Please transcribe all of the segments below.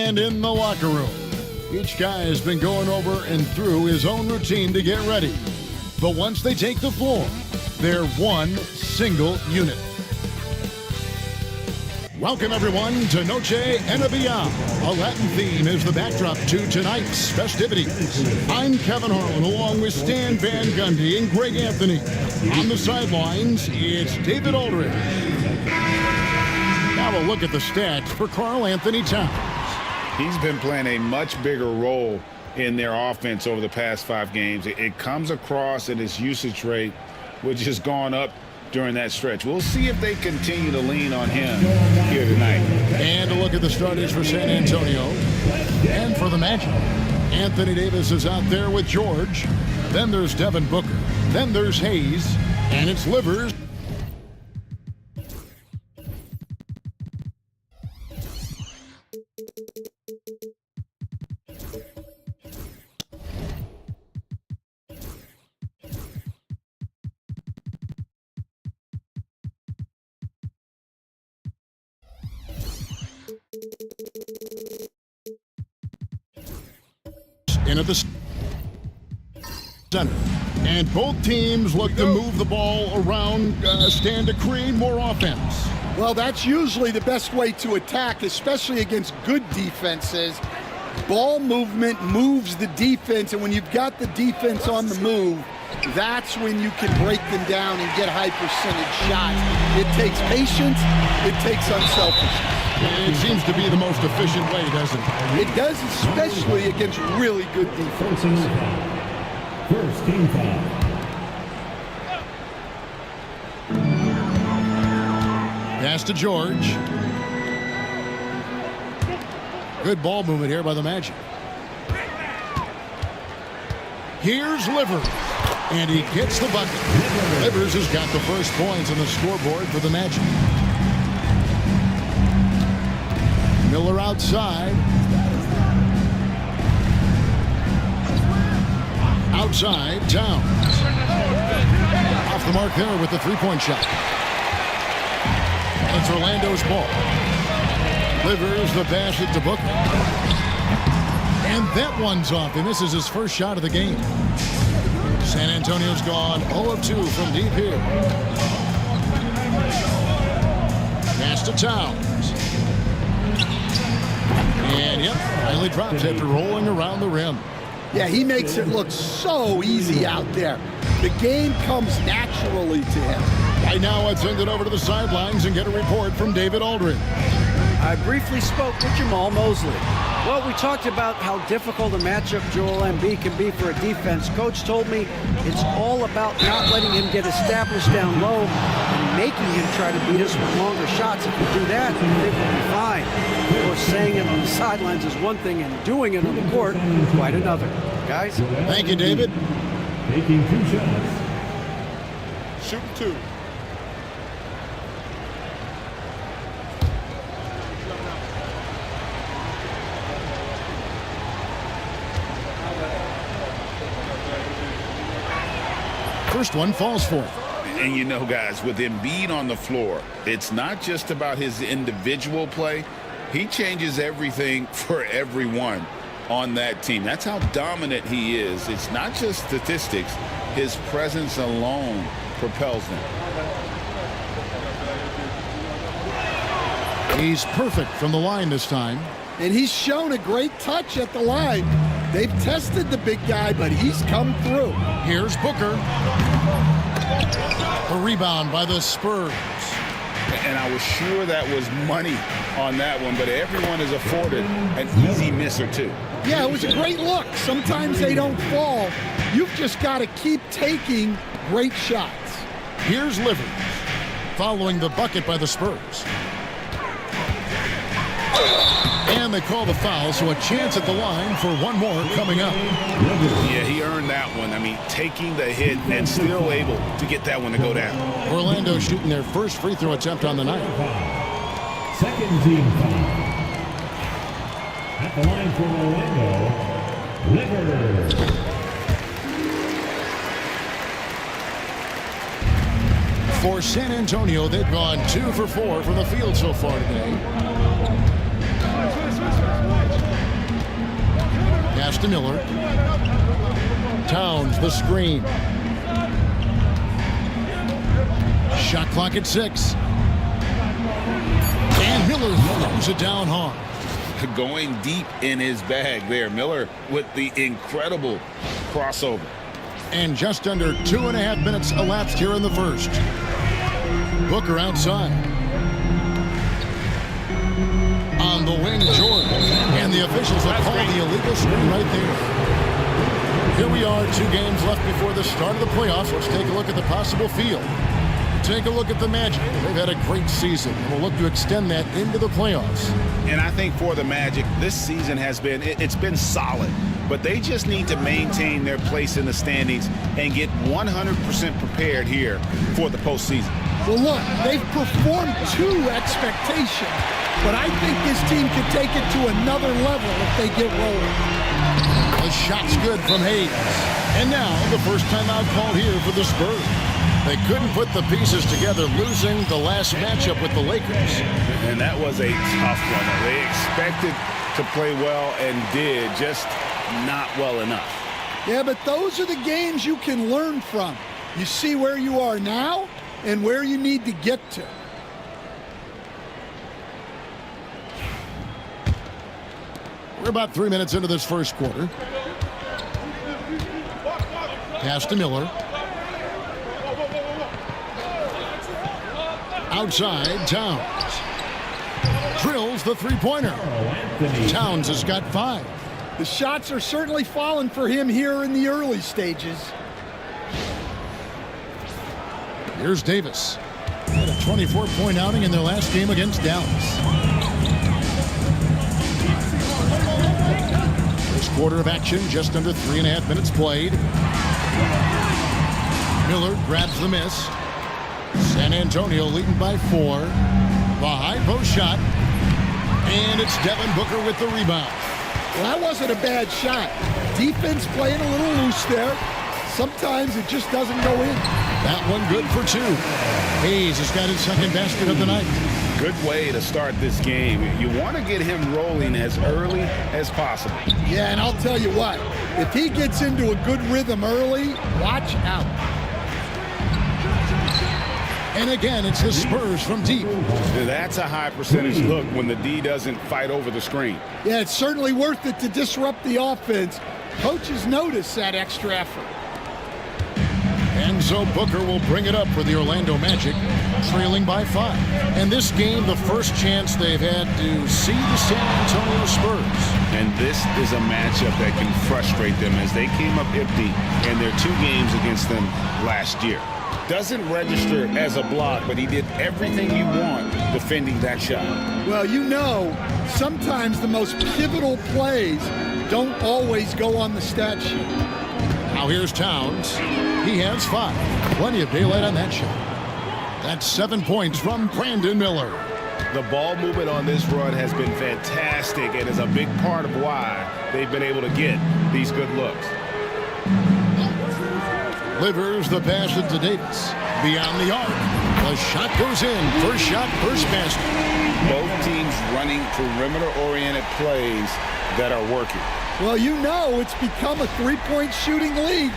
And in the locker room, each guy has been going over and through his own routine to get ready. But once they take the floor, they're one single unit. Welcome, everyone, to Noche Enabia. A Latin theme is the backdrop to tonight's festivities. I'm Kevin Harlan, along with Stan Van Gundy and Greg Anthony. On the sidelines, it's David Aldridge. Now a look at the stats for Karl Anthony Towns. He's been playing a much bigger role in their offense over the past 5 games. It comes across in his usage rate, which has gone up during that stretch. We'll see if they continue to lean on him here tonight. And a look at the starters for San Antonio. And for the Magic, Anthony Davis is out there with George. Then there's Devin Booker. Then there's Hayes. And it's Livers. In at the center. And both teams look to move the ball around, stand to create more offense. Well, that's usually the best way to attack, especially against good defenses. Ball movement moves the defense, and when you've got the defense on the move, that's when you can break them down and get high percentage shots. It takes patience, it takes unselfishness. It seems to be the most efficient way, doesn't it? It does, especially against really good defenses. First team foul. Pass to George. Good ball movement here by the Magic. Here's Livers. And he gets the bucket. Livers has got the first points on the scoreboard for the Magic. Miller outside. Outside, Towns. Off the mark there with the three-point shot. It's Orlando's ball. Livers the basket to Booker. And that one's off. He misses his first shot of the game. San Antonio's gone 0 of 2 from deep here. Pass to Towns. And yep, finally drops after rolling around the rim. Yeah, he makes it look so easy out there. The game comes naturally to him. Right now, let's send it over to the sidelines and get a report from David Aldridge. I briefly spoke with Jamal Mosley. Well, we talked about how difficult a matchup Joel Embiid can be for a defense. Coach told me it's all about not letting him get established down low and making him try to beat us with longer shots. If we do that, I think we'll be fine. Of course, saying it on the sidelines is one thing, and doing it on the court is quite another. Guys? Thank you, David. Taking 2 shots. Shoot 2. First one falls for him. And you know, guys, with Embiid on the floor, it's not just about his individual play. He changes everything for everyone on that team. That's how dominant he is. It's not just statistics. His presence alone propels them. He's perfect from the line this time. And he's shown a great touch at the line. They've tested the big guy, but he's come through. Here's Booker. A rebound by the Spurs. And I was sure that was money on that one, but everyone is afforded an easy miss or two. Yeah, it was a great look. Sometimes they don't fall. You've just got to keep taking great shots. Here's Livers, following the bucket by the Spurs. And they call the foul, so a chance at the line for one more coming up. Yeah, he earned that one. I mean, taking the hit and still able to get that one to go down. Orlando shooting their first free throw attempt on the night. Second team foul. At the line for Orlando, Livers. For San Antonio, they've gone 2 for 4 from the field so far today. to Miller. Towns, the screen. Shot clock at 6. And Miller throws it down hard. Going deep in his bag there. Miller with the incredible crossover. And just under 2.5 minutes elapsed here in the first. Booker outside. On the wing, Jordan. And the officials have called the illegal screen right there. Here we are, 2 games left before the start of the playoffs. Let's take a look at the possible field. Take a look at the Magic. They've had a great season, and we'll look to extend that into the playoffs. And I think for the Magic, this season has been, it's been solid. But they just need to maintain their place in the standings and get 100% prepared here for the postseason. Well, look, they've performed to expectation, but I think this team could take it to another level if they get rolling. The shot's good from Hayes. And now, the first timeout call here for the Spurs. They couldn't put the pieces together, losing the last matchup with the Lakers. And that was a tough one. They expected to play well and did, just not well enough. Yeah, but those are the games you can learn from. You see where you are now and where you need to get to. We're about 3 minutes into this first quarter. Pass to Miller. Outside, Towns. Drills the three-pointer. Towns has got 5. The shots are certainly falling for him here in the early stages. Here's Davis. Had a 24-point outing in their last game against Dallas. First quarter of action, just under 3.5 minutes played. Miller grabs the miss. San Antonio leading by 4. The high post shot. And it's Devin Booker with the rebound. Well, that wasn't a bad shot. Defense playing a little loose there. Sometimes it just doesn't go in. That one good for 2. Hayes has got his second basket of the night. Good way to start this game. You want to get him rolling as early as possible. Yeah, and I'll tell you what. If he gets into a good rhythm early, watch out. And again, it's the Spurs from deep. That's a high percentage look when the D doesn't fight over the screen. Yeah, it's certainly worth it to disrupt the offense. Coaches notice that extra effort. And so Booker will bring it up for the Orlando Magic, trailing by 5. And this game, the first chance they've had to see the San Antonio Spurs. And this is a matchup that can frustrate them as they came up empty in their 2 games against them last year. Doesn't register as a block, but he did everything you want defending that shot. Well, you know, sometimes the most pivotal plays don't always go on the stat sheet. Now here's Towns. He has 5. Plenty of daylight on that shot. That's 7 points from Brandon Miller. The ball movement on this run has been fantastic and is a big part of why they've been able to get these good looks. Livers the pass into Davis. Beyond the arc. The shot goes in. First shot, first basket. Both teams running perimeter-oriented plays that are working. Well, you know it's become a three-point shooting league.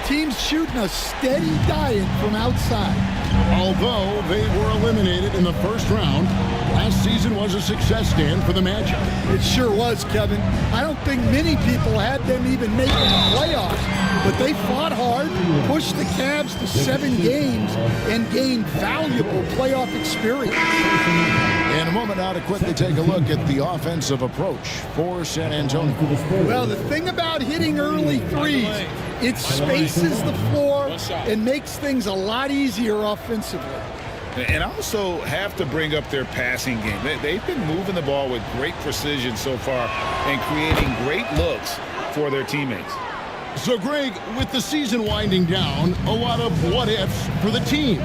Teams shooting a steady diet from outside. Although they were eliminated in the first round, last season was a success, Dan, for the Magic. It sure was, Kevin. I don't think many people had them even making the playoffs, but they fought hard, pushed the Cavs to 7 games, and gained valuable playoff experience. In a moment now to quickly take a look at the offensive approach for San Antonio. Well, the thing about hitting early threes, it spaces the floor and makes things a lot easier offensively. And also have to bring up their passing game. They've been moving the ball with great precision so far and creating great looks for their teammates. So, Greg, with the season winding down, a lot of what-ifs for the teams.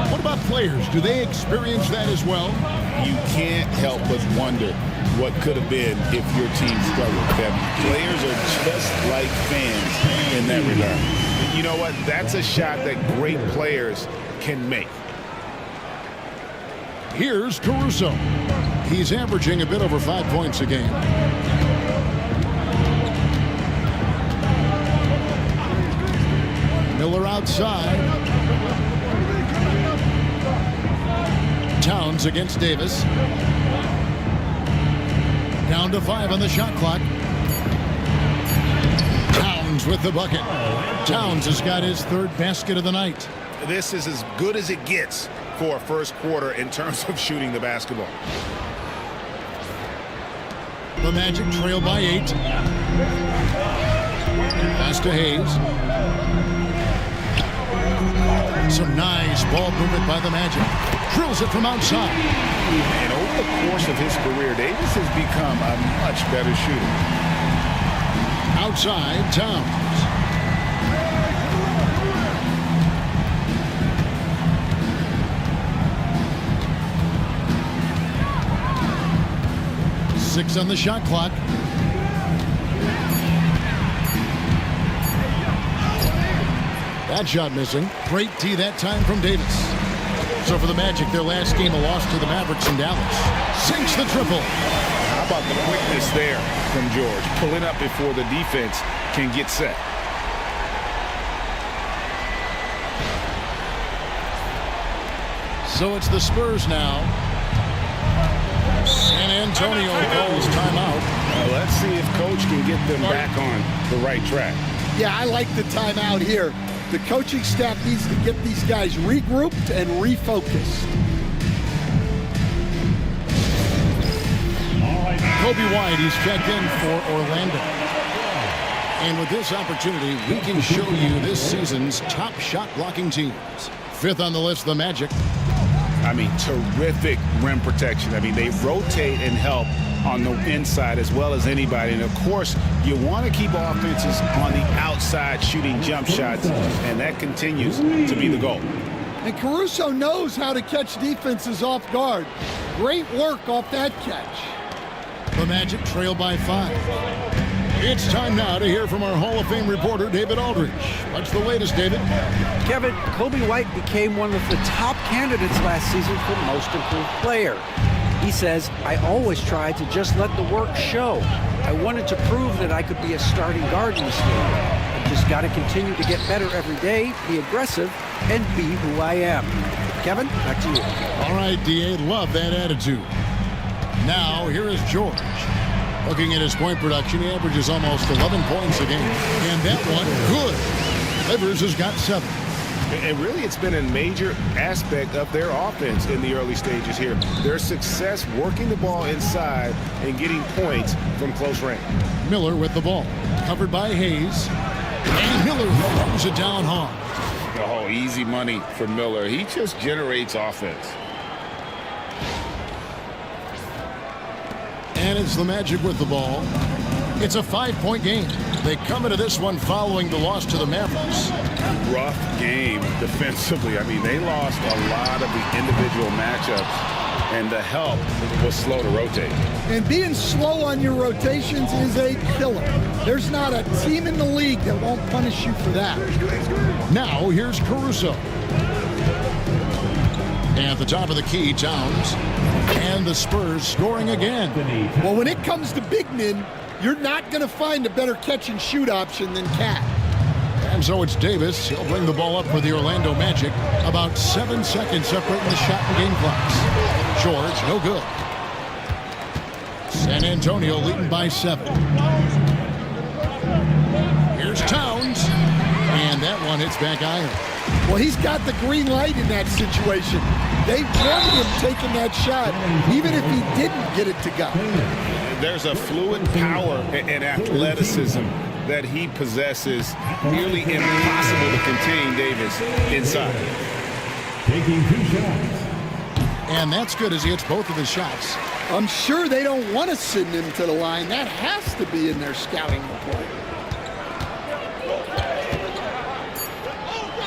What about players? Do they experience that as well? You can't help but wonder what could have been if your team struggled, Kevin. Players are just like fans in that regard. You know what? That's a shot that great players can make. Here's Caruso. He's averaging a bit over 5 points a game. Miller outside. Towns against Davis. Down to 5 on the shot clock. Towns with the bucket. Towns has got his third basket of the night. This is as good as it gets for a first quarter in terms of shooting the basketball. The Magic trail by 8. Pass to Hayes. Some nice ball movement by the Magic. Drills it from outside. And over the course of his career, Davis has become a much better shooter. Outside, Towns. Six on the shot clock. That shot missing. Great tee that time from Davis. So for the Magic, their last game, a loss to the Mavericks in Dallas. Sinks the triple. How about the quickness there from George? Pulling up before the defense can get set. So it's the Spurs now. San Antonio calls timeout. Let's see if Coach can get them back on the right track. Yeah, I like the timeout here. The coaching staff needs to get these guys regrouped and refocused. Kobe White, he's checked in for Orlando. And with this opportunity, we can show you this season's top shot blocking teams. 5th on the list, the Magic. I mean, terrific rim protection. I mean, they rotate and help on the inside as well as anybody. And, of course, you want to keep offenses on the outside shooting jump shots, and that continues to be the goal. And Caruso knows how to catch defenses off guard. Great work off that catch. The Magic trail by 5. It's time now to hear from our Hall of Fame reporter, David Aldridge. What's the latest, David? Kevin, Kobe White became one of the top candidates last season for Most Improved Player. He says, I always tried to just let the work show. I wanted to prove that I could be a starting guard in this league. I've just got to continue to get better every day, be aggressive, and be who I am. Kevin, back to you. All right, D.A., love that attitude. Now, here is George. Looking at his point production, he averages almost 11 points a game. And that one, good. Livers has got 7. And really, it's been a major aspect of their offense in the early stages here. Their success working the ball inside and getting points from close range. Miller with the ball. Covered by Hayes. And Miller throws it down hard. Oh, easy money for Miller. He just generates offense. And it's the Magic with the ball. It's a 5-point game. They come into this one following the loss to the Mavericks. Rough game defensively. I mean, they lost a lot of the individual matchups, and the help was slow to rotate. And being slow on your rotations is a killer. There's not a team in the league that won't punish you for that. Now, here's Caruso. And at the top of the key, Towns. And the Spurs scoring again. Well, when it comes to big men, you're not going to find a better catch-and-shoot option than Cat. And so it's Davis. He'll bring the ball up for the Orlando Magic. About 7 seconds separating the shot and game clocks. George, no good. San Antonio leading by 7. Here's Towns. And that one hits back iron. Well, he's got the green light in that situation. They wanted him taking that shot, even if he didn't get it to go. There's a fluid power and athleticism that he possesses, nearly impossible to contain Davis inside. Taking 2 shots. And that's good as he hits both of his shots. I'm sure they don't want to send him to the line. That has to be in their scouting report.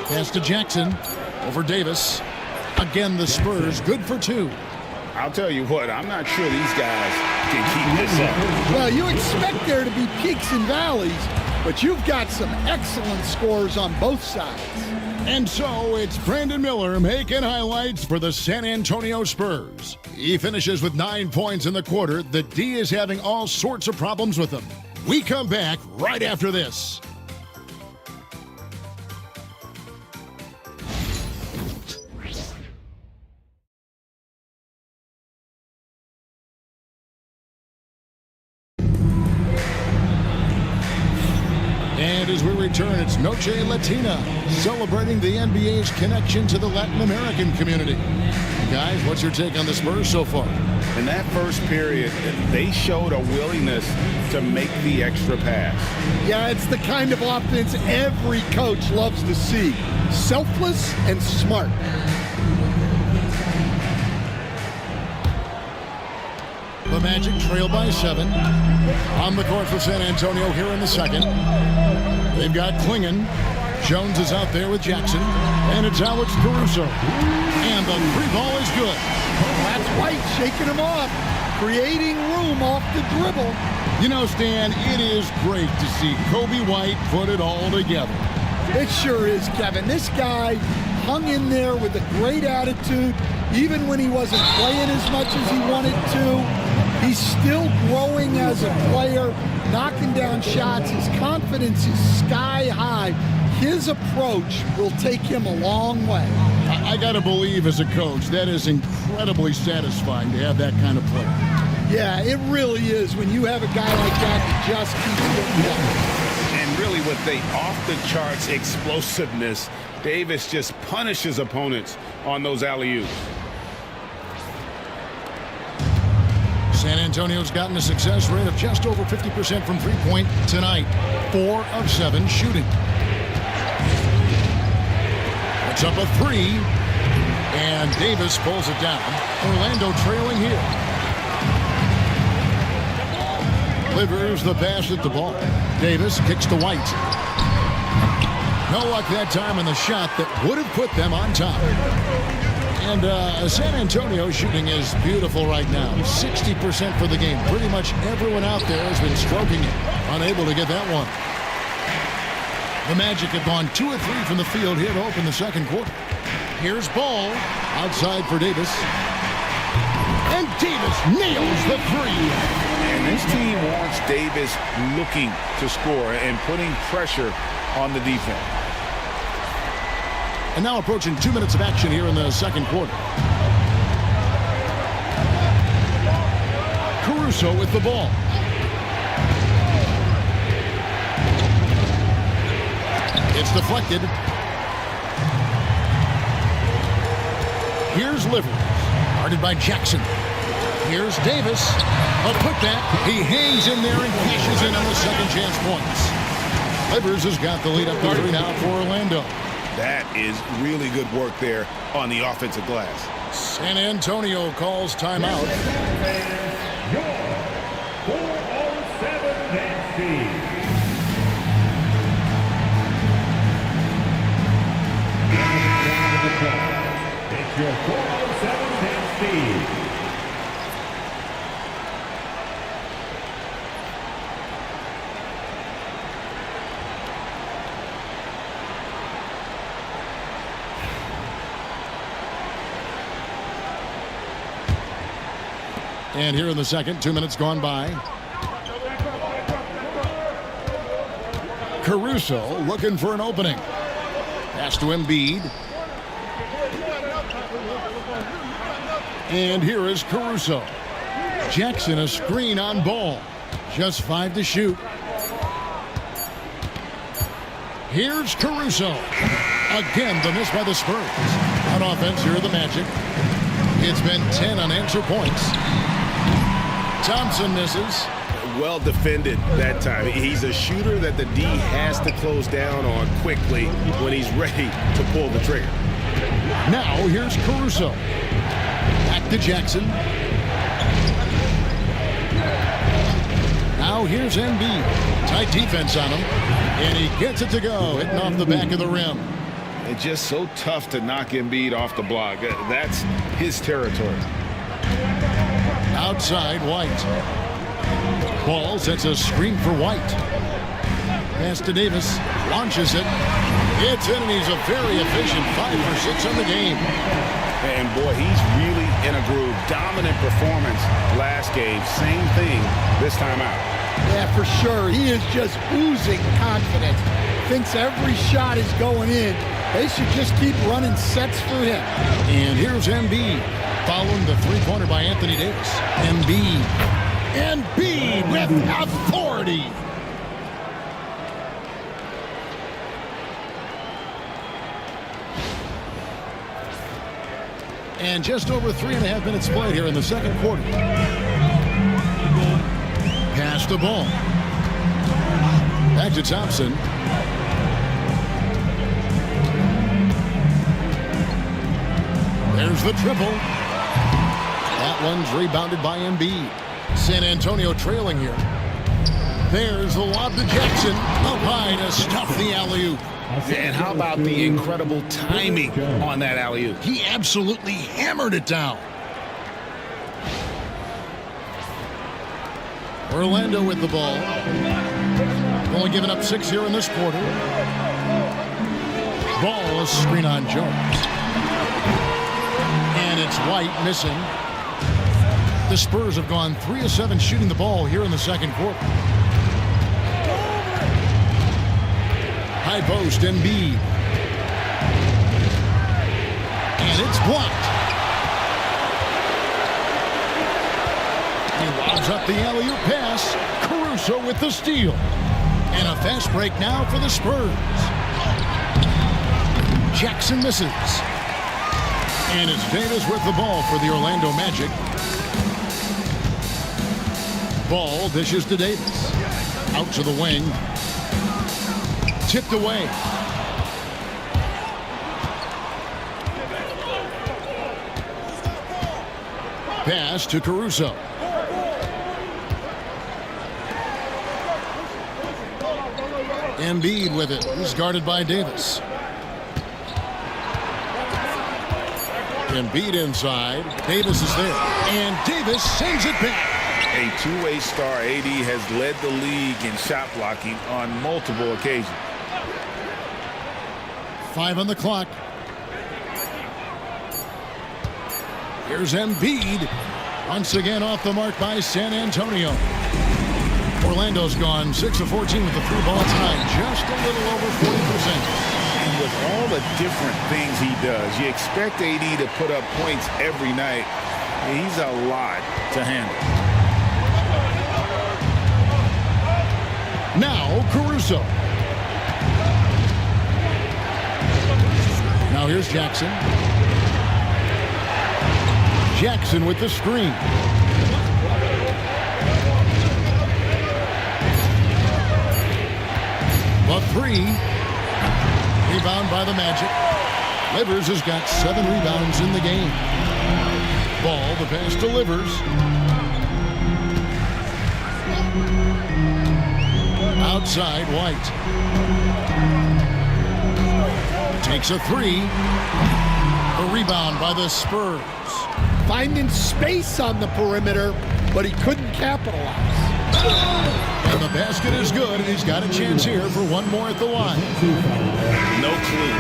Pass to Jackson over Davis. Again, the Spurs good for 2. I'll tell you what, I'm not sure these guys can keep this up. Well, you expect there to be peaks and valleys, but you've got some excellent scores on both sides. And so it's Brandon Miller making highlights for the San Antonio Spurs. He finishes with 9 points in the quarter. The D is having all sorts of problems with him. We come back right after this. And as we return, it's Noche Latina, celebrating the NBA's connection to the Latin American community. Guys, what's your take on the Spurs so far? In that first period, they showed a willingness to make the extra pass. Yeah, it's the kind of offense every coach loves to see. Selfless and smart. The Magic trail by 7. On the court for San Antonio here in the second. They've got Klingon. Jones is out there with Jackson. And it's Alex Caruso. And the three ball is good. That's White shaking him off. Creating room off the dribble. You know, Stan, it is great to see Kobe White put it all together. It sure is, Kevin. This guy hung in there with a great attitude. Even when he wasn't playing as much as he wanted to. He's still growing as a player, knocking down shots. His confidence is sky high. His approach will take him a long way. I got to believe as a coach, that is incredibly satisfying to have that kind of player. Yeah, it really is when you have a guy like that that just keeps getting better. And really with the off-the-charts explosiveness, Davis just punishes opponents on those alley-oops. San Antonio's gotten a success rate of just over 50% from three-point tonight. 4 of 7 shooting. It's up a 3. And Davis pulls it down. Orlando trailing here. Delivers the pass at the ball. Davis kicks to White. No luck that time in the shot that would have put them on top. And San Antonio shooting is beautiful right now. 60% for the game. Pretty much everyone out there has been stroking it. Unable to get that one. The Magic have gone 2 of 3 from the field here to open the second quarter. Here's Ball. Outside for Davis. And Davis nails the 3. And this team wants Davis looking to score and putting pressure on the defense. And now approaching 2 minutes of action here in the second quarter. Caruso with the ball. It's deflected. Here's Livers. Guarded by Jackson. Here's Davis. A putback. He hangs in there and cashes in on the second chance points. Livers has got the lead up to 3 now for Orlando. That is really good work there on the offensive glass. San Antonio calls timeout. Your 407 Nancy. It's your 407 Nancy. And here in the second, 2 minutes gone by. Caruso looking for an opening. Pass to Embiid. And here is Caruso. Jackson a screen on Ball. Just 5 to shoot. Here's Caruso. Again, the miss by the Spurs. On offense, here are the Magic. It's been 10 unanswered points. Thompson misses. Well defended that time. He's a shooter that the D has to close down on quickly when he's ready to pull the trigger. Now here's Caruso. Back to Jackson. Now here's Embiid. Tight defense on him. And he gets it to go, hitting off the back of the rim. It's just so tough to knock Embiid off the block. That's his territory. Outside, White. Ball sets a screen for White. Pass to Davis. Launches it. It's in, and he's a very efficient 5 for 6 on the game. And boy, he's really in a groove. Dominant performance last game. Same thing this time out. Yeah, for sure. He is just oozing confidence. Thinks every shot is going in. They should just keep running sets for him. And here's Embiid. Following the three-pointer by Anthony Davis. Embiid. Embiid with authority. And just over 3.5 minutes played here in the second quarter. Pass the ball. Back to Thompson. There's the triple. That one's rebounded by Embiid. San Antonio trailing here. There's the lob to Jackson. Up high to stuff the alley-oop. And how about the incredible timing on that alley-oop? He absolutely hammered it down. Orlando with the ball. Only giving up 6 here in this quarter. Ball is screen on Jones. And it's White missing. The Spurs have gone 3 of 7 shooting the ball here in the second quarter. High post, Embiid. And it's blocked. He lobs up the alley-oop pass. Caruso with the steal. And a fast break now for the Spurs. Jackson misses. And it's Davis with the ball for the Orlando Magic. Ball dishes to Davis. Out to the wing. Tipped away. Pass to Caruso. Embiid with it. He's guarded by Davis. Embiid inside. Davis is there. And Davis sends it back. A two-way star, AD has led the league in shot blocking on multiple occasions. 5 on the clock. Here's Embiid. Once again off the mark by San Antonio. Orlando's gone 6 of 14 with the 3-ball tie. Just a little over 40%. And with all the different things he does, you expect AD to put up points every night. He's a lot to handle. Now Caruso. Now here's Jackson. Jackson with the screen. A 3. Rebound by the Magic. Livers has got 7 rebounds in the game. Ball, the pass to Livers. Outside, White. Takes a 3. A rebound by the Spurs. Finding space on the perimeter, but he couldn't capitalize. And the basket is good, and he's got a chance here for one more at the line. No clue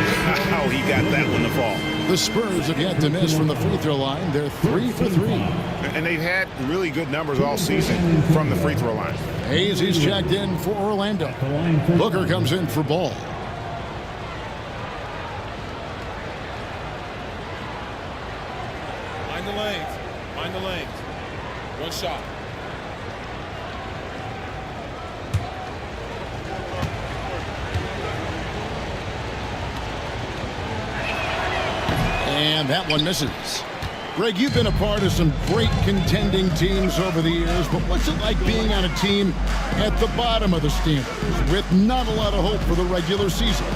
how he got that one to fall. The Spurs have yet to miss from the free throw line. They're 3 for 3. And they've had really good numbers all season from the free throw line. Hayes, he's checked in for Orlando. Booker comes in for Ball. Mind the lanes. Mind the lanes. One shot. And that one misses. Greg, you've been a part of some great contending teams over the years, but what's it like being on a team at the bottom of the standings with not a lot of hope for the regular season?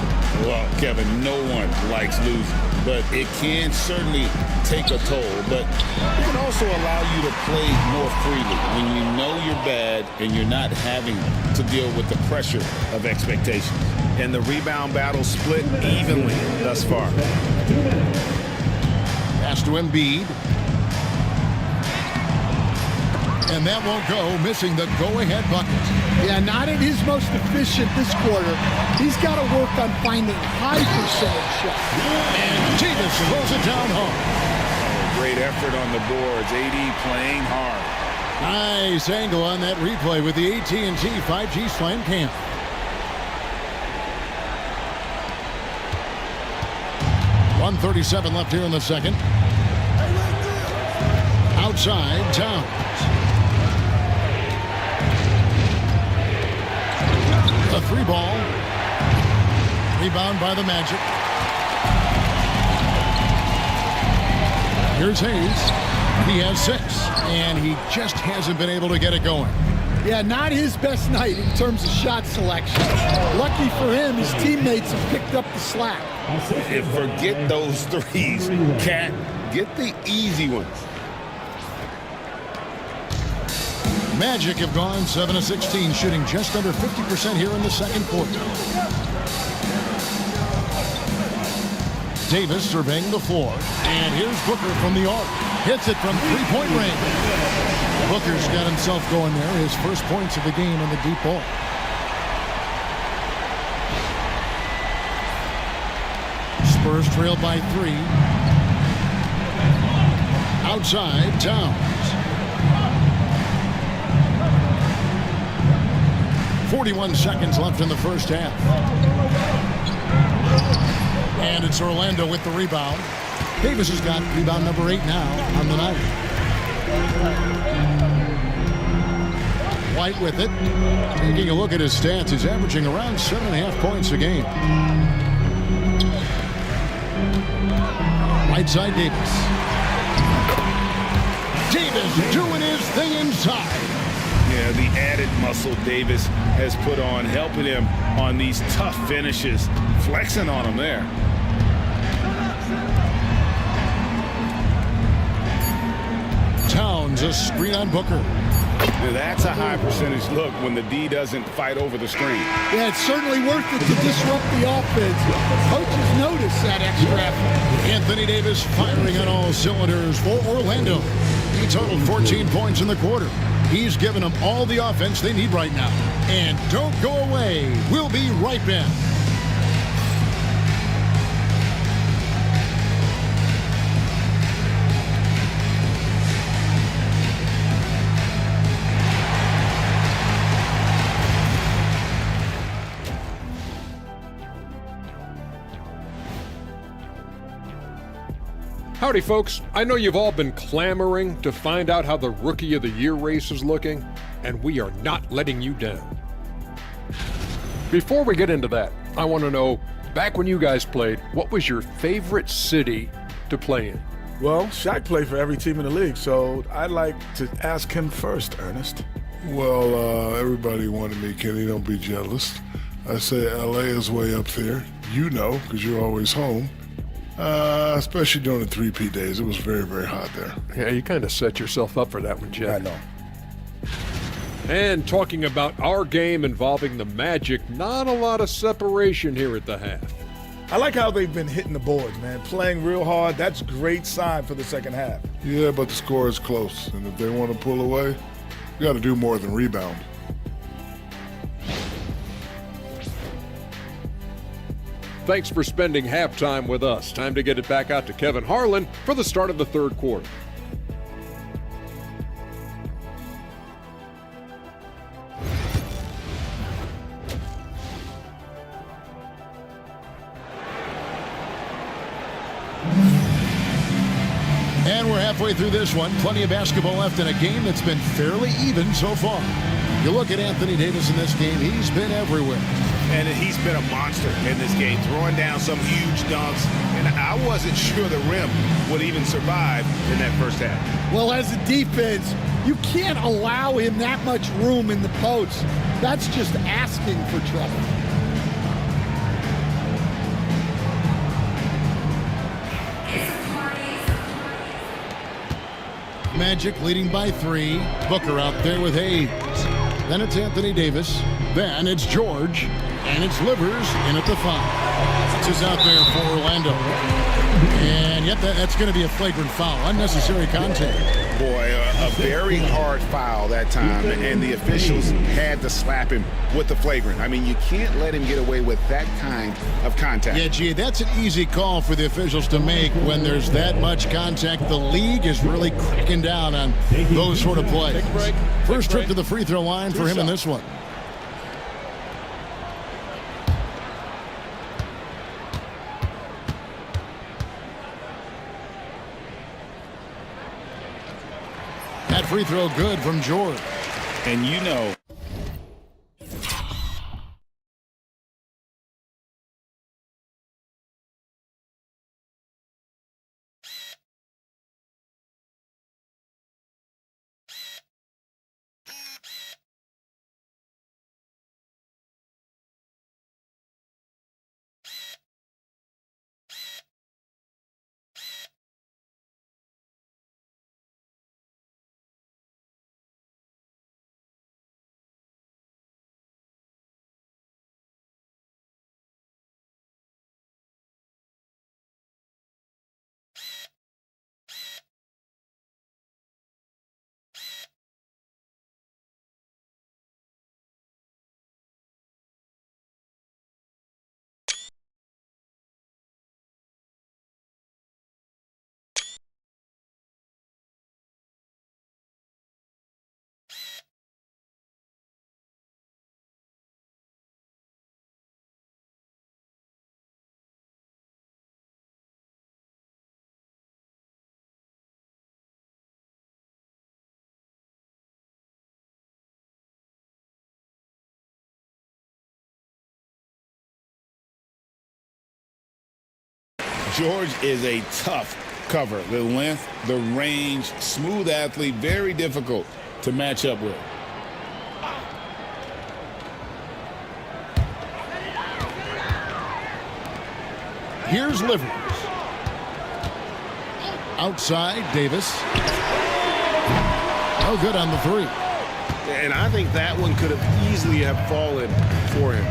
Well, Kevin, no one likes losing, but it can certainly take a toll. But it can also allow you to play more freely when you know you're bad and you're not having to deal with the pressure of expectations. And the rebound battle split evenly thus far. Pass to Embiid. And that won't go, missing the go-ahead bucket. Yeah, not at his most efficient this quarter. He's got to work on finding high percentage shots. And Davis throws it down home. Great effort on the boards. AD playing hard. Nice angle on that replay with the AT&T 5G Slam Cam. .137 left here in the second. Outside, Towns. The 3-ball. Rebound by the Magic. Here's Hayes. He has 6, and he just hasn't been able to get it going. Yeah, not his best night in terms of shot selection. Lucky for him, his teammates have picked up the slack. And forget those threes. Cat, get the easy ones. Magic have gone 7 of 16, shooting just under 50% here in the second quarter. Davis surveying the floor, and here's Booker from the arc. Hits it from three-point range. Booker's got himself going there, his first points of the game on the deep ball. Spurs trail by 3. Outside, Towns. 41 seconds left in the first half. And it's Orlando with the rebound. Davis has got rebound number 8 now on the night. White with it. Taking a look at his stats, he's averaging around 7.5 points a game. Right side, Davis. Davis doing his thing inside. Yeah, the added muscle Davis has put on, helping him on these tough finishes, flexing on him there. Towns, a screen on Booker. Yeah, that's a high percentage look when the D doesn't fight over the screen. Yeah, it's certainly worth it to disrupt the offense. Coaches notice that extra effort. Anthony Davis firing on all cylinders for Orlando. He totaled 14 points in the quarter. He's given them all the offense they need right now. And don't go away. We'll be right back. Howdy, folks. I know you've all been clamoring to find out how the Rookie of the Year race is looking, and we are not letting you down. Before we get into that, I want to know, back when you guys played, what was your favorite city to play in? Well, Shaq played for every team in the league, so I'd like to ask him first, Ernest. Well, everybody wanted me, Kenny. Don't be jealous. I say LA is way up there. You know, because you're always home. Especially during the 3P days. It was very, very hot there. Yeah, you kind of set yourself up for that one, Jeff. I know. And talking about our game involving the Magic, not a lot of separation here at the half. I like how they've been hitting the boards, man. Playing real hard. That's a great sign for the second half. Yeah, but the score is close. And if they want to pull away, you got to do more than rebound. Thanks for spending halftime with us. Time to get it back out to Kevin Harlan for the start of the third quarter. And we're halfway through this one. Plenty of basketball left in a game that's been fairly even so far. You look at Anthony Davis in this game, he's been everywhere. And he's been a monster in this game, throwing down some huge dunks. And I wasn't sure the rim would even survive in that first half. Well, as a defense, you can't allow him that much room in the post. That's just asking for trouble. Magic leading by 3. Booker out there with Hayes. Then it's Anthony Davis. Then it's George. And it's Livers in at the 5. This is out there for Orlando. And yet that's going to be a flagrant foul. Unnecessary contact. Boy, a very hard foul that time, and the officials had to slap him with the flagrant. I mean, you can't let him get away with that kind of contact. Yeah, gee, that's an easy call for the officials to make when there's that much contact. The league is really cracking down on those sort of plays. First trip to the free throw line for him in this one. That free throw good from George. And you know, George is a tough cover. The length, the range, smooth athlete, very difficult to match up with. Here's Livers. Outside, Davis. Oh, good on the three. And I think that one could have easily have fallen for him.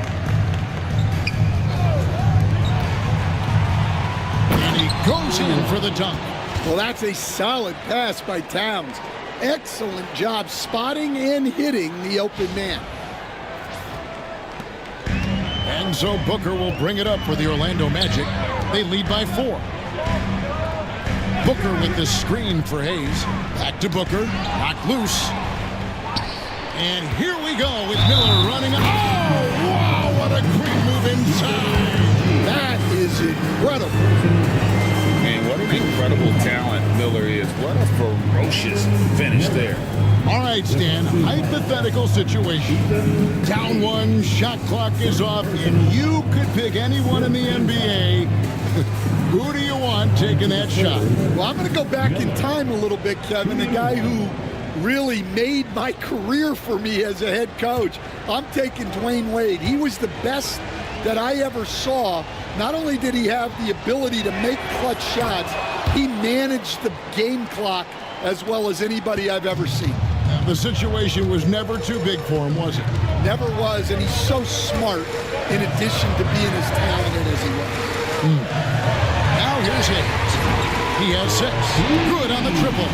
And he goes in for the dunk. Well, that's a solid pass by Towns. Excellent job spotting and hitting the open man. And so Booker will bring it up for the Orlando Magic. They lead by 4. Booker with the screen for Hayes. Back to Booker. Knocked loose. And here we go with Miller running. Oh, wow, what a great move inside. That is incredible. And what an incredible talent Miller is. What a ferocious finish there. All right, Stan, hypothetical situation. Down 1, shot clock is off, and you could pick anyone in the NBA. Who do you want taking that shot? Well, I'm going to go back in time a little bit, Kevin. The guy who really made my career for me as a head coach. I'm taking Dwayne Wade. He was the best that I ever saw. Not only did he have the ability to make clutch shots, he managed the game clock as well as anybody I've ever seen. The situation was never too big for him, was it? Never was, and he's so smart in addition to being as talented as he was. Now here's Hayes. He has 6. Good on the triple.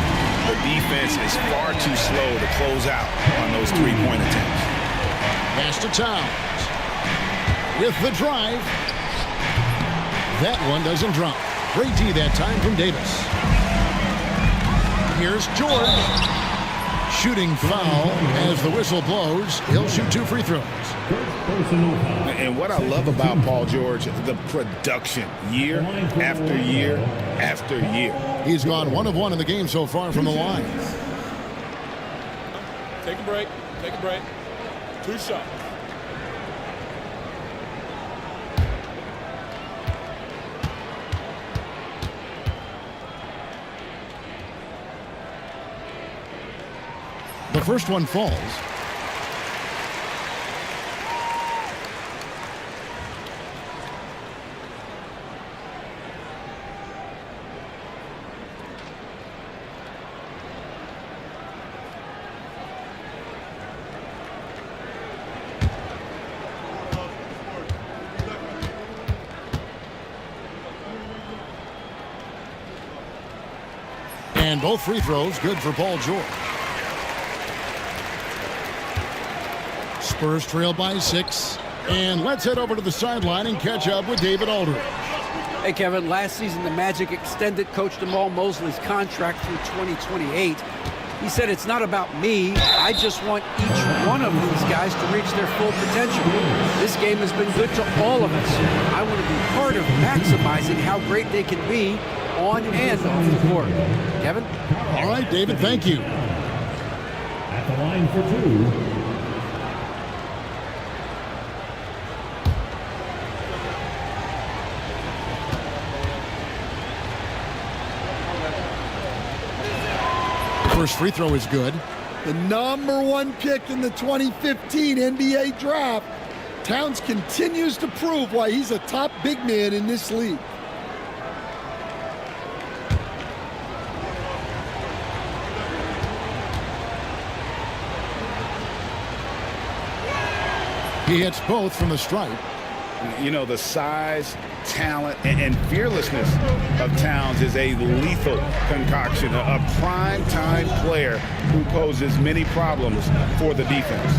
The defense is far too slow to close out on those three-point attempts. Pass to Towns. With the drive. That one doesn't drop. Great D that time from Davis. Here's George. Shooting foul as the whistle blows. He'll shoot 2 free throws. And what I love about Paul George, the production, year after year after year. He's gone 1 of 1 in the game so far from the line. Take a break. Take a break. 2 shots. The first one falls. And both free throws good for Paul George. Spurs trail by 6. And let's head over to the sideline and catch up with David Aldridge. Hey, Kevin, last season the Magic extended Coach Jamal Mosley's contract through 2028. He said, it's not about me. I just want each one of these guys to reach their full potential. This game has been good to all of us. I want to be part of maximizing how great they can be on and off the court. Kevin? All right, David, thank you. At the line for 2. First free throw is good. The #1 pick in the 2015 NBA draft. Towns continues to prove why he's a top big man in this league. He hits both from the stripe. You know, the size, talent, and fearlessness of Towns is a lethal concoction, a prime-time player who poses many problems for the defense.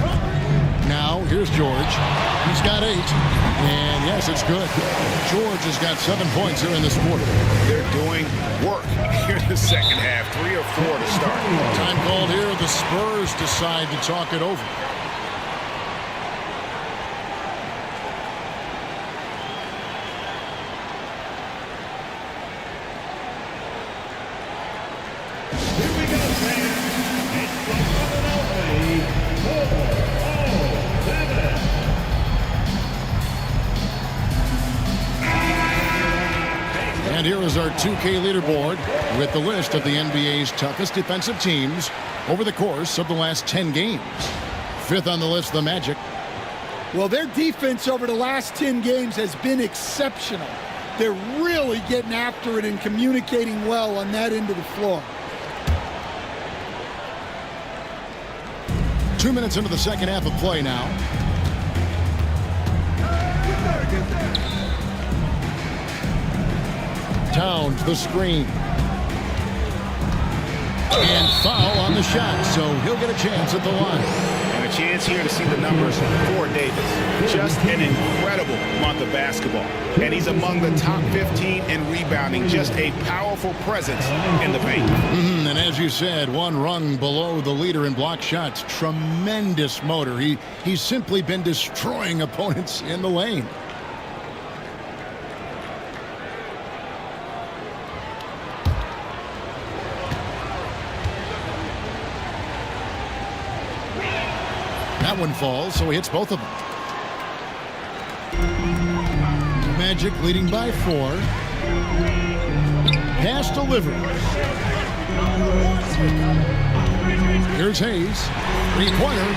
Now, here's George. He's got 8. And yes, it's good. George has got 7 points here in this quarter. They're doing work here in the second half, 3 or 4 to start. Time called here. The Spurs decide to talk it over. And here is our 2K leaderboard with the list of the NBA's toughest defensive teams over the course of the last 10 games. Fifth on the list, the Magic. Well, their defense over the last 10 games has been exceptional. They're really getting after it and communicating well on that end of the floor. 2 minutes into the second half of play now. Towns, the screen. And foul on the shot, so he'll get a chance at the line. And a chance here to see the numbers for Davis. Just an incredible month of basketball. And he's among the top 15 in rebounding. Just a powerful presence in the paint. And as you said, one rung below the leader in block shots. Tremendous motor. He's simply been destroying opponents in the lane. That one falls, so he hits both of them. Magic leading by 4. Pass delivered. Here's Hayes. Three-pointer.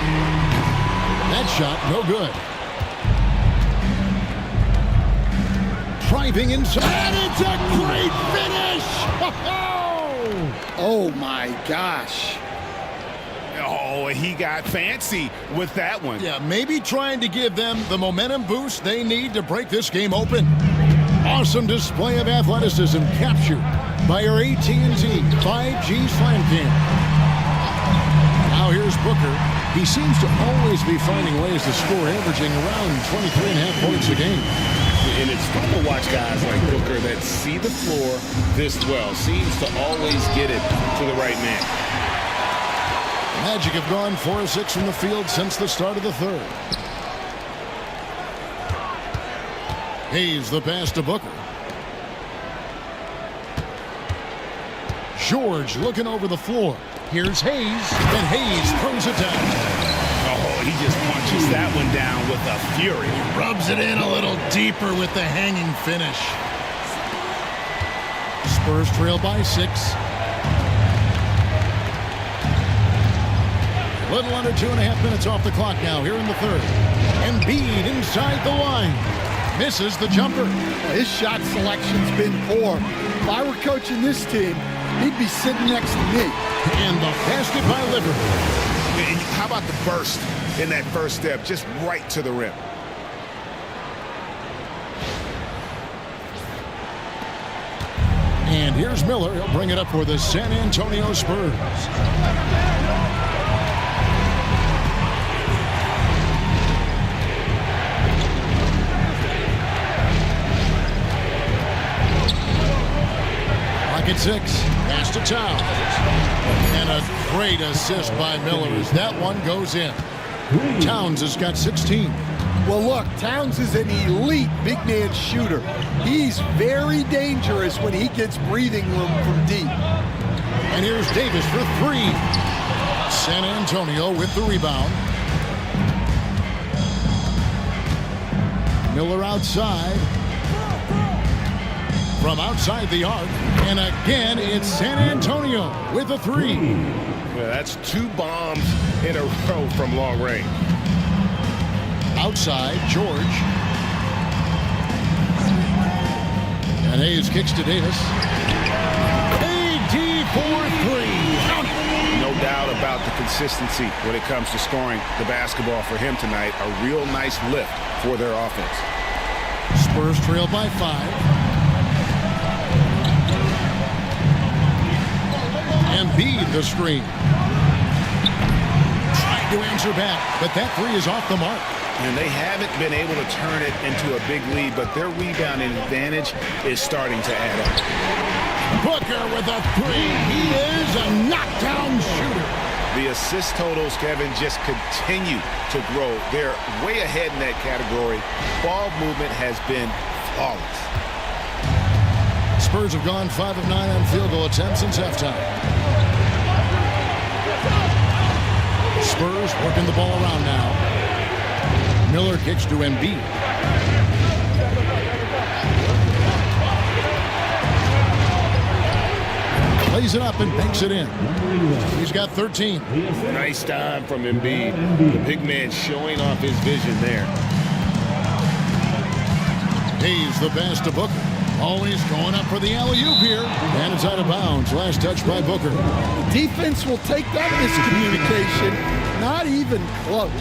That shot, no good. Driving inside. And it's a great finish! Oh, my gosh. Oh, he got fancy with that one. Yeah, maybe trying to give them the momentum boost they need to break this game open. Awesome display of athleticism captured by our AT&T 5G Slam Cam. Now here's Booker. He seems to always be finding ways to score, averaging around 23.5 points a game. And it's fun to watch guys like Booker that see the floor this well. Seems to always get it to the right man. Magic have gone 4 of 6 from the field since the start of the third. Hayes the pass to Booker. George looking over the floor. Here's Hayes, and Hayes throws it down. Oh, he just punches that one down with a fury. Rubs it in a little deeper with the hanging finish. Spurs trail by 6. Little under 2.5 minutes off the clock now here in the third. Embiid inside the line. Misses the jumper. His shot selection's been poor. If I were coaching this team, he'd be sitting next to me. And the basket by Liverpool. How about the burst in that first step, just right to the rim? And here's Miller. He'll bring it up for the San Antonio Spurs. At 6, pass to Towns. And a great assist by Miller as that one goes in. Towns has got 16. Well, look, Towns is an elite big man shooter. He's very dangerous when he gets breathing room from deep. And here's Davis for 3. San Antonio with the rebound. Miller outside. From outside the arc, and again, it's San Antonio with a 3. Well, that's 2 bombs in a row from long range. Outside, George. And Hayes kicks to Davis. AD for 3. Count it. No doubt about the consistency when it comes to scoring the basketball for him tonight. A real nice lift for their offense. Spurs trail by 5. Embiid the screen. Trying to answer back, but that 3 is off the mark. And they haven't been able to turn it into a big lead, but their rebounding advantage is starting to add up. Booker with a 3. He is a knockdown shooter. The assist totals, Kevin, just continue to grow. They're way ahead in that category. Ball movement has been flawless. Spurs have gone 5 of 9 on field goal attempts since halftime. Spurs working the ball around now. Miller kicks to Embiid. Lays it up and banks it in. He's got 13. Nice time from Embiid. The big man showing off his vision there. Hayes the pass to Booker. Always going up for the alley-oop here. And it's out of bounds. Last touch by Booker. The defense will take that miscommunication. Not even close.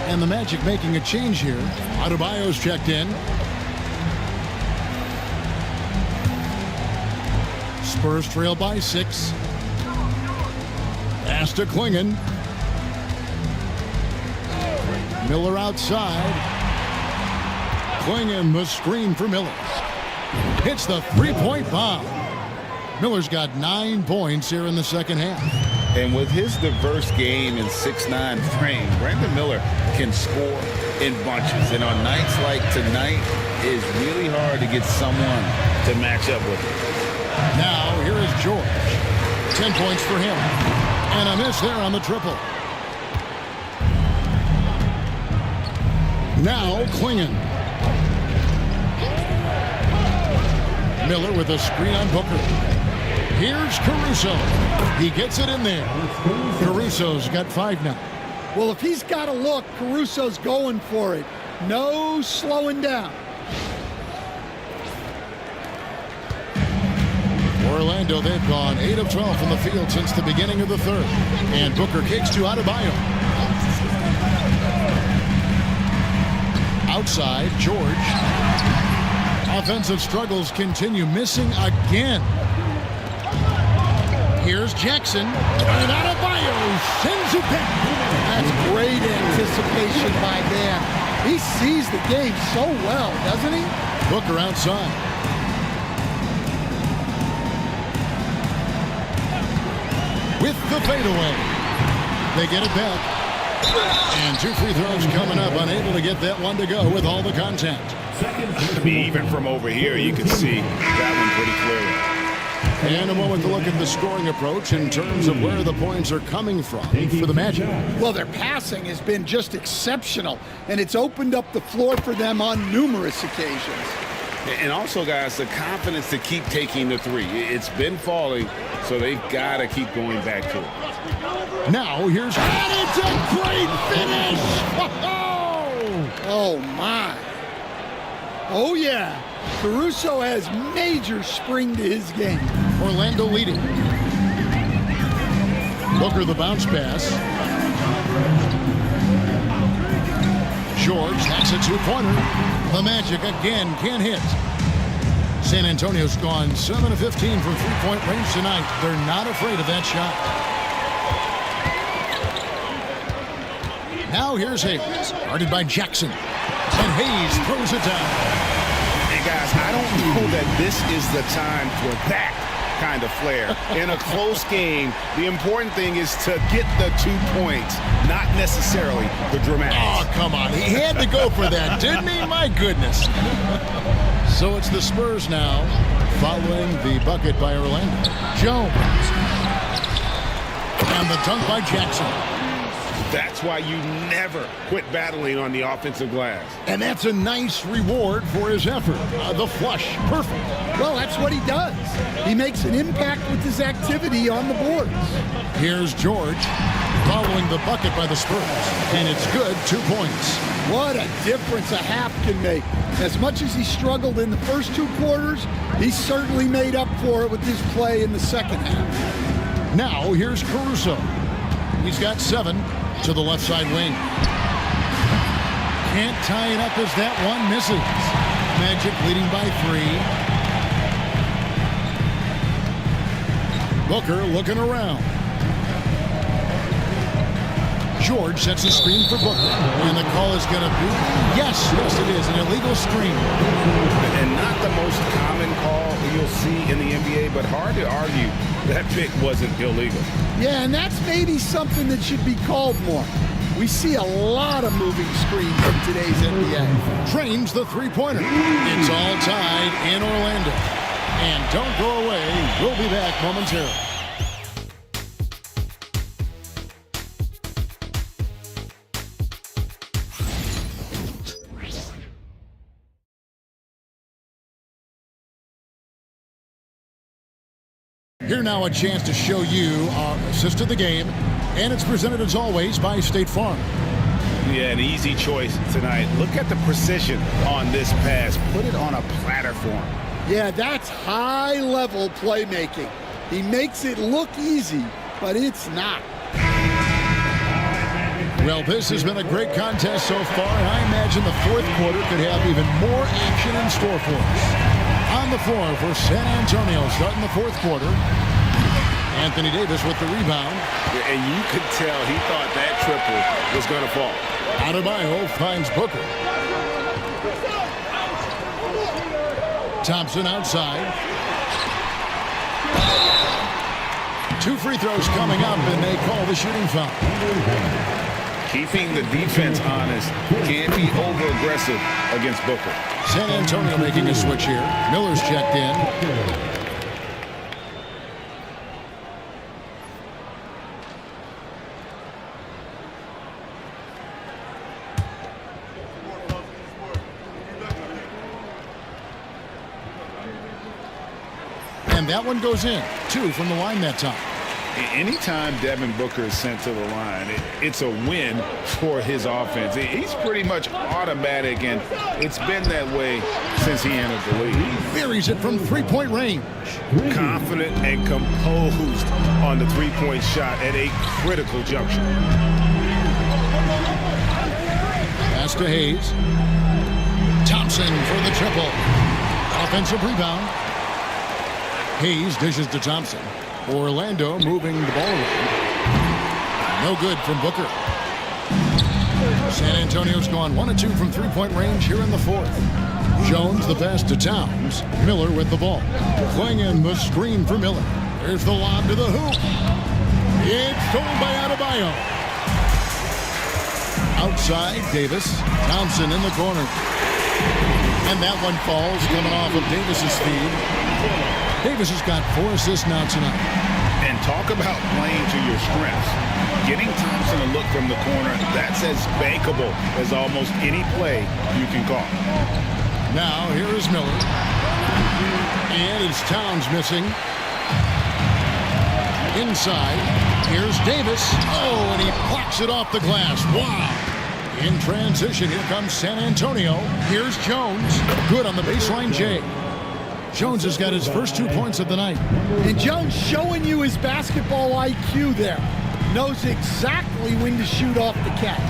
And the Magic making a change here. Adebayo's checked in. Spurs trail by 6. Pass to Klingon. Miller outside. Klingon the screen for Miller. Hits the three-point bomb. Miller's got 9 points here in the second half. And with his diverse game and 6'9" frame, Brandon Miller can score in bunches. And on nights like tonight, it's really hard to get someone to match up with him. Now, here is George. 10 points for him. And a miss there on the triple. Now, Klingon. Miller with a screen on Booker. Here's Caruso. He gets it in there. Caruso's got 5 now. Well, if he's got a look, Caruso's going for it. No slowing down. Orlando, they've gone 8 of 12 from the field since the beginning of the third. And Booker kicks to Adebayo. Outside, George. Offensive struggles continue, missing again. Here's Jackson. And Adebayo sends it back. That's great anticipation by Bam. He sees the game so well, doesn't he? Booker outside. With the fadeaway. They get it back. And 2 free throws coming up. Unable to get that one to go with all the contact. Even from over here, you can see that one pretty clearly. And a moment to look at the scoring approach in terms of where the points are coming from for the Magic. Well, their passing has been just exceptional, and it's opened up the floor for them on numerous occasions. And also, guys, the confidence to keep taking the three. It's been falling, so they've got to keep going back to it. Now, here's... And it's a great finish! Oh, my. Oh, yeah. Caruso has major spring to his game. Orlando leading. Booker the bounce pass. George, that's a 2-pointer. The Magic again can't hit. San Antonio's gone 7 of 15 from 3-point range tonight. They're not afraid of that shot. Now here's Hayes, guarded by Jackson. And Hayes throws it down. And guys, I don't know that this is the time for that kind of flair. In a close game, the important thing is to get the 2 points, not necessarily the dramatics. Oh, come on. He had to go for that, didn't he? My goodness. So it's the Spurs now, following the bucket by Orlando. Jones. And the dunk by Jackson. That's why you never quit battling on the offensive glass. And that's a nice reward for his effort. The flush, perfect. Well, that's what he does. He makes an impact with his activity on the boards. Here's George, following the bucket by the Spurs. And it's good, 2 points. What a difference a half can make. As much as he struggled in the first 2 quarters, he certainly made up for it with his play in the second half. Now, here's Caruso. He's got 7. To the left side wing. Can't tie it up as that one misses. Magic leading by 3. Booker looking around. George sets a screen for Booker. And the call is going to be, yes, it is, an illegal screen. And not the most common call you'll see in the NBA, but hard to argue that pick wasn't illegal. Yeah, and that's maybe something that should be called more. We see a lot of moving screens in today's NBA. Trains the 3-pointer. It's all tied in Orlando. And don't go away. We'll be back momentarily. Here now a chance to show you our assist of the game, and it's presented as always by State Farm. Yeah, an easy choice tonight. Look at the precision on this pass. Put it on a platter for him. Yeah, that's high-level playmaking. He makes it look easy, but it's not. Well, this has been a great contest so far, and I imagine the fourth quarter could have even more action in store for us. On the floor for San Antonio, starting the fourth quarter. Anthony Davis with the rebound. And you could tell he thought that triple was going to fall. Adebayo finds Booker. Thompson outside. 2 free throws coming up, and they call the shooting foul. Keeping the defense honest. Can't be over-aggressive against Booker. San Antonio making a switch here. Miller's checked in. And that one goes in. 2 from the line that time. Anytime Devin Booker is sent to the line, it's a win for his offense. He's pretty much automatic, and it's been that way since he entered the league. Buries it from three-point range. Confident and composed on the three-point shot at a critical juncture. Pass to Hayes. Thompson for the triple. Offensive rebound. Hayes dishes to Thompson. Orlando moving the ball around. No good from Booker. San Antonio's gone 1 of 2 from three-point range here in the fourth. Jones the pass to Towns. Miller with the ball. Playing in the screen for Miller. There's the lob to the hoop. It's stolen by Adebayo. Outside, Davis. Thompson in the corner. And that one falls coming off of Davis's feed. Davis has got 4 assists now tonight. And talk about playing to your strengths. Getting Thompson a look from the corner, that's as bankable as almost any play you can call. Now, here is Miller. And it's Towns missing. Inside, here's Davis. Oh, and he plucks it off the glass. Wow. In transition, here comes San Antonio. Here's Jones. Good on the baseline, Jay. Jones has got his first 2 points of the night. And Jones showing you his basketball IQ there. Knows exactly when to shoot off the catch.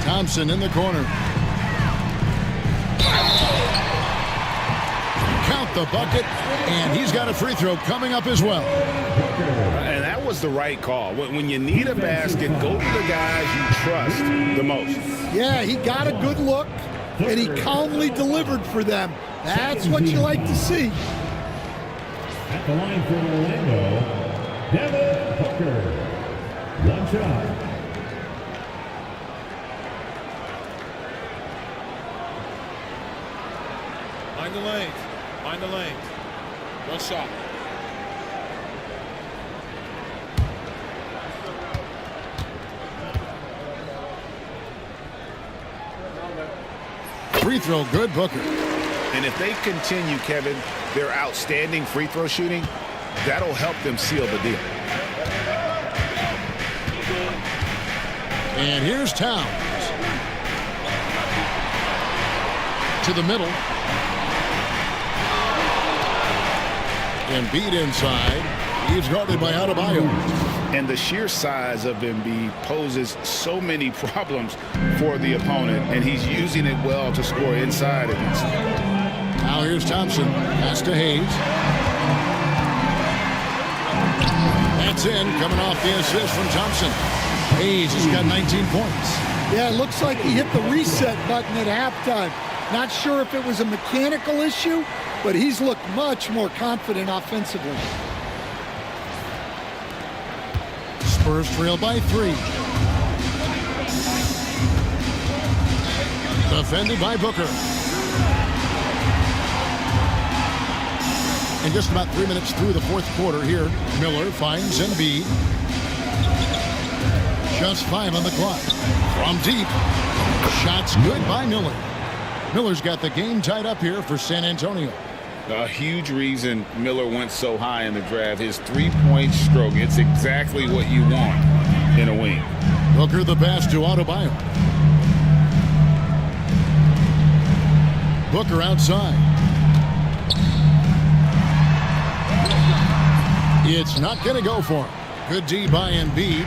Thompson in the corner. Count the bucket, and he's got a free throw coming up as well. And that was the right call. When you need a basket, go to the guys you trust the most. Yeah, he got a good look, and he calmly delivered for them. That's what you like to see. At the line for Orlando, Devin Booker. 1 shot. Mind the lanes. Mind the lanes. 1 shot. Free throw good, Booker. And if they continue, Kevin, their outstanding free throw shooting, that'll help them seal the deal. And here's Towns. To the middle. Embiid inside. He's guarded by Adebayo. And the sheer size of Embiid poses so many problems for the opponent, and he's using it well to score inside against them. Now here's Thompson. Pass to Hayes. That's in. Coming off the assist from Thompson. Hayes has got 19 points. Yeah, it looks like he hit the reset button at halftime. Not sure if it was a mechanical issue, but he's looked much more confident offensively. Spurs trail by 3. Defended by Booker. And just about 3 minutes through the fourth quarter here, Miller finds Embiid. Just 5 on the clock. From deep. Shots good by Miller. Miller's got the game tied up here for San Antonio. A huge reason Miller went so high in the draft. His three-point stroke. It's exactly what you want in a wing. Booker the pass to Adebayo. Booker outside. It's not going to go for him. Good D by Embiid.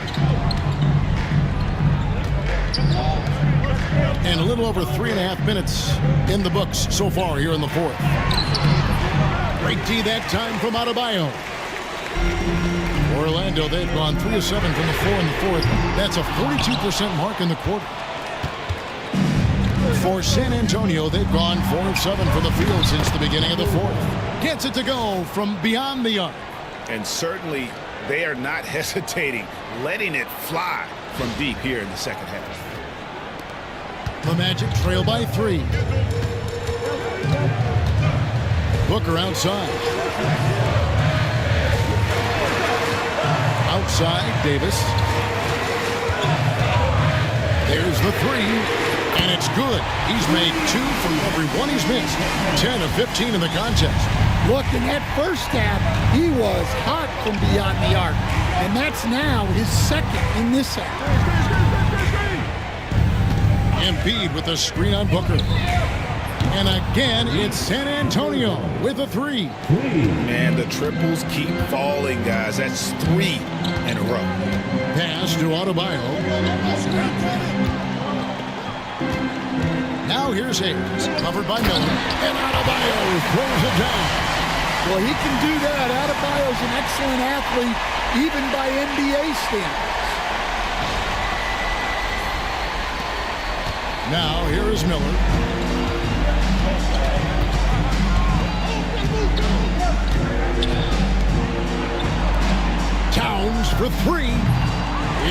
And a little over 3.5 minutes in the books so far here in the fourth. Great D that time from Adebayo. Orlando, they've gone 3 of 7 from the floor in the fourth. That's a 42% mark in the quarter. For San Antonio, they've gone 4 of 7 from the field since the beginning of the fourth. Gets it to go from beyond the arc. And certainly they are not hesitating, letting it fly from deep here in the second half. The Magic trail by 3. Booker outside. Outside, Davis. There's the 3. And it's good. He's made 2 from every one he's missed. 10 of 15 in the contest. Look, in that first half, he was hot from beyond the arc. And that's now his second in this half. Embiid with a screen on Booker. And again, it's San Antonio with a 3. Man, the triples keep falling, guys. That's 3 in a row. Pass to Adebayo. Now here's Hayes, covered by Miller. And Adebayo throws it down. Well, he can do that. Adebayo's an excellent athlete, even by NBA standards. Now, here is Miller. Towns for 3.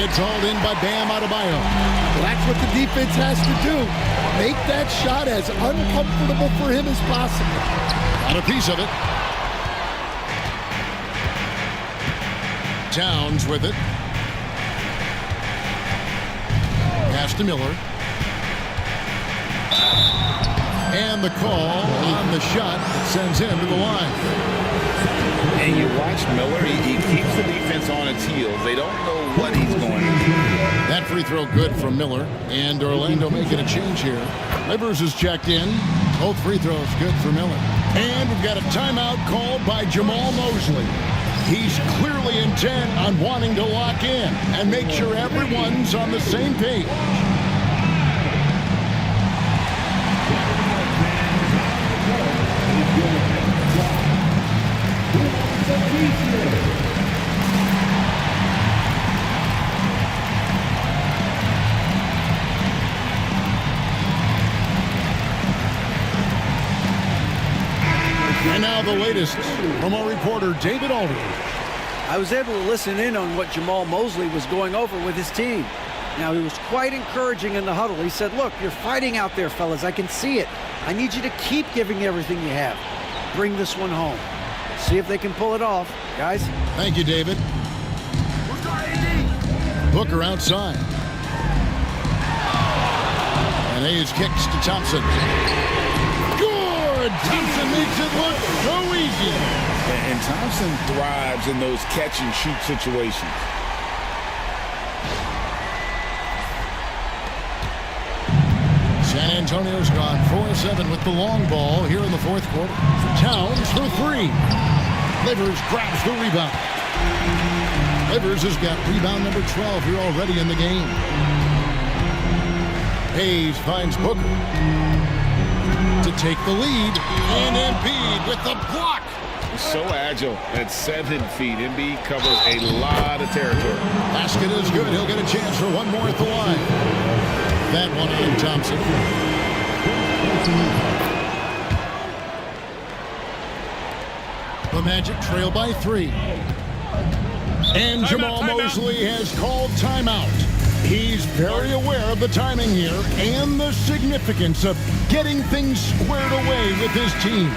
It's hauled in by Bam Adebayo. Well, that's what the defense has to do. Make that shot as uncomfortable for him as possible. Got a piece of it. Towns with it. Pass to Miller. And the call on the shot that sends him to the line. And you watch Miller, he keeps the defense on its heels. They don't know what he's going to do. That free throw good from Miller. And Orlando making a change here. Livers is checked in. Both free throws good for Miller. And we've got a timeout called by Jamal Mosley. He's clearly intent on wanting to lock in and make sure everyone's on the same page. And now the latest from our reporter, David Aldridge. I was able to listen in on what Jamal Mosley was going over with his team. Now, he was quite encouraging in the huddle. He said, look, you're fighting out there, fellas. I can see it. I need you to keep giving everything you have. Bring this one home. See if they can pull it off, guys. Thank you, David. Booker outside. And Hayes kicks to Thompson. Good! Thompson makes it look so easy. And Thompson thrives in those catch-and-shoot situations. San Antonio's gone 4-7 with the long ball here in the fourth quarter. Towns for 3. Livers grabs the rebound. Livers has got rebound number 12 here already in the game. Hayes finds Booker to take the lead. And Embiid with the block. So agile at 7 feet. Embiid covers a lot of territory. Basket is good. He'll get a chance for one more at the line. That one on Thompson. The Magic trail by 3. And Jamal Mosley has called timeout. He's very aware of the timing here and the significance of getting things squared away with his team.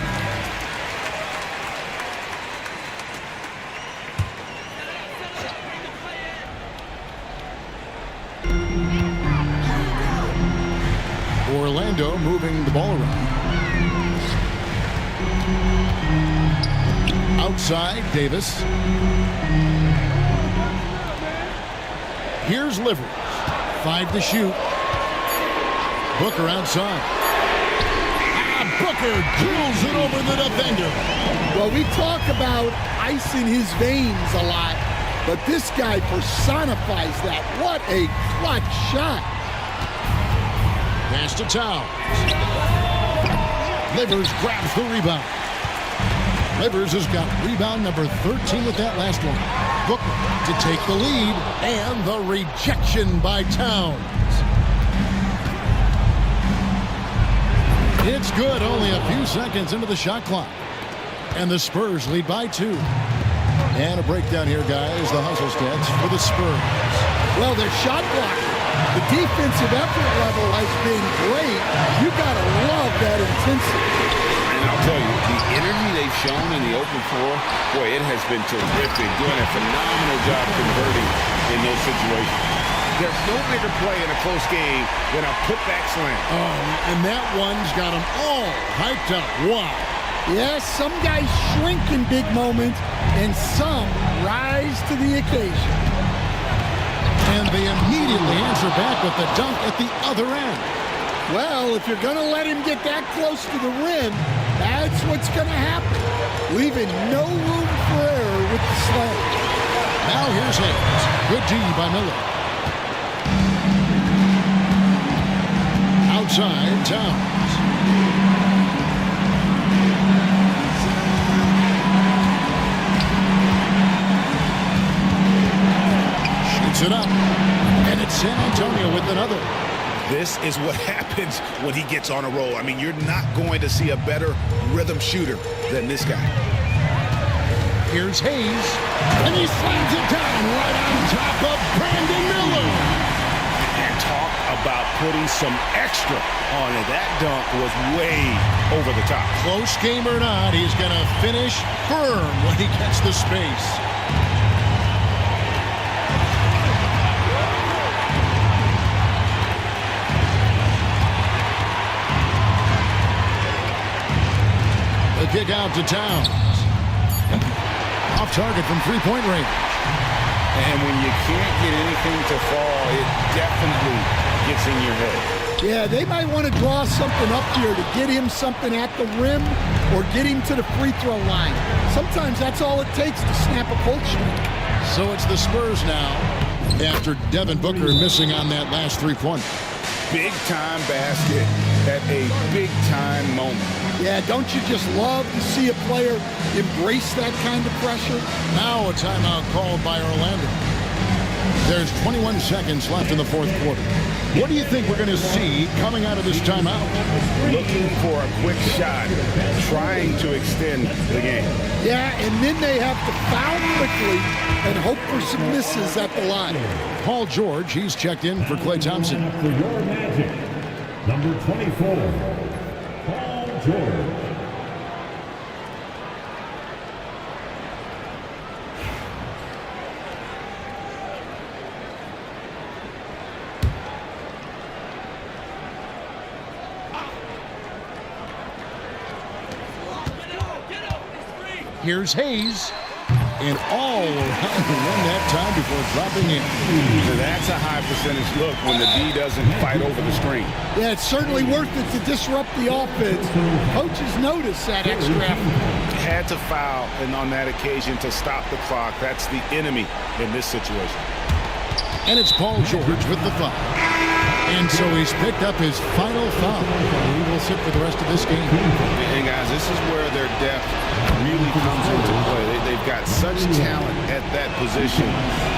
Orlando moving the ball around. Outside, Davis. Here's Livers. 5 to shoot. Booker outside. Booker drills it over the defender. Well, we talk about ice in his veins a lot, but this guy personifies that. What a clutch shot. Pass to Towns. Livers grabs the rebound. Livers has got rebound number 13 with that last one. Booker to take the lead, and the rejection by Towns. It's good, only a few seconds into the shot clock. And the Spurs lead by 2. And a breakdown here, guys. The hustle stats for the Spurs. Well, their shot blocking. The defensive effort level has been great. You got to love that intensity. And I'll tell you, the energy they've shown in the open floor, boy, it has been terrific. Doing a phenomenal job converting in those situations. There's no bigger play in a close game than a putback slam. Oh, and that one's got them all hyped up. Wow. Yes, some guys shrink in big moments, and some rise to the occasion. And they immediately answer back with the dunk at the other end. Well, if you're going to let him get that close to the rim, that's what's going to happen. Leaving no room for error with the slam. Now here's Hayes. Good D by Miller. Outside, Towns. Shoots it up. And it's San Antonio with another. This is what happens when he gets on a roll. I mean, you're not going to see a better rhythm shooter than this guy. Here's Hayes. And he slams it down right on top of Brandon Miller. And talk about putting some extra on it. That dunk was way over the top. Close game or not, he's going to finish firm when he gets the space. The kick out to Towns. Off target from three-point range. And when you can't get anything to fall, it definitely gets in your head. Yeah, they might want to draw something up here to get him something at the rim or get him to the free throw line. Sometimes that's all it takes to snap a cold streak. So it's the Spurs now after Devin Booker missing on that last three-pointer. Big-time basket at a big-time moment. Yeah, don't you just love to see a player embrace that kind of pressure? Now a timeout called by Orlando. There's 21 seconds left in the fourth quarter. What do you think we're going to see coming out of this timeout? Looking for a quick shot, trying to extend the game. Yeah, and then they have to foul quickly and hope for some misses at the line. Paul George, he's checked in for Klay Thompson. For your Magic, number 24, Paul George. Here's Hayes. And all around the rim that time before dropping in. So that's a high percentage look when the D doesn't fight over the screen. Yeah, it's certainly worth it to disrupt the offense. Coaches notice that extra effort. Had to foul and on that occasion to stop the clock. That's the enemy in this situation. And it's Paul George with the foul. And so he's picked up his final foul. He will sit for the rest of this game. And guys, this is where their depth really comes into play. They've got such talent at that position.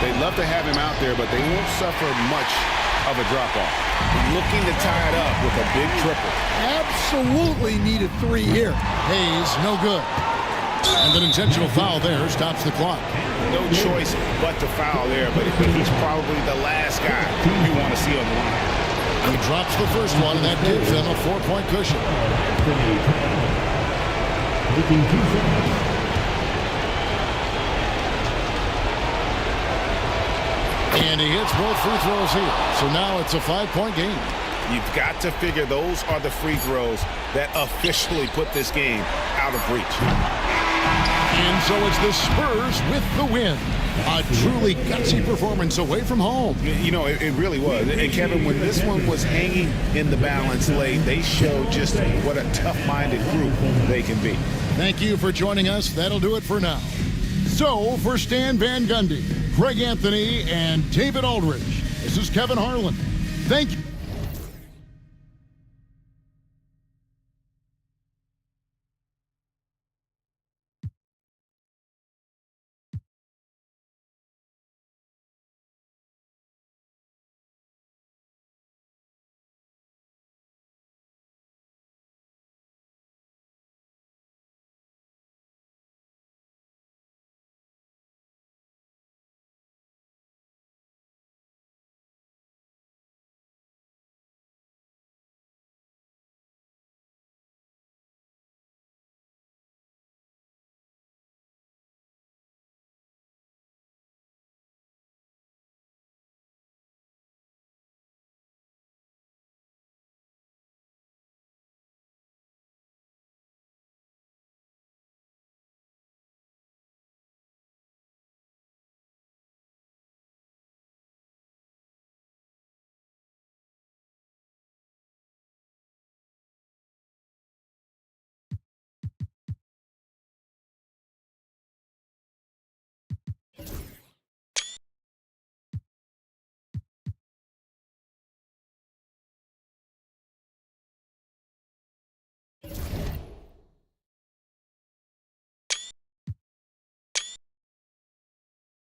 They'd love to have him out there, but they won't suffer much of a drop-off. Looking to tie it up with a big triple. Absolutely need a three here. Hayes, no good. And an intentional foul there stops the clock. No choice but to foul there, but he's probably the last guy you want to see on the line. He drops the first one, and that gives them a 4-point cushion. And he hits both free throws here. So now it's a 5-point game. You've got to figure those are the free throws that officially put this game out of reach. And so it's the Spurs with the win. A truly gutsy performance away from home. You know, it really was. And Kevin, when this one was hanging in the balance late, they showed just what a tough-minded group they can be. Thank you for joining us. That'll do it for now. So, for Stan Van Gundy, Greg Anthony, and David Aldridge, this is Kevin Harlan. Thank you.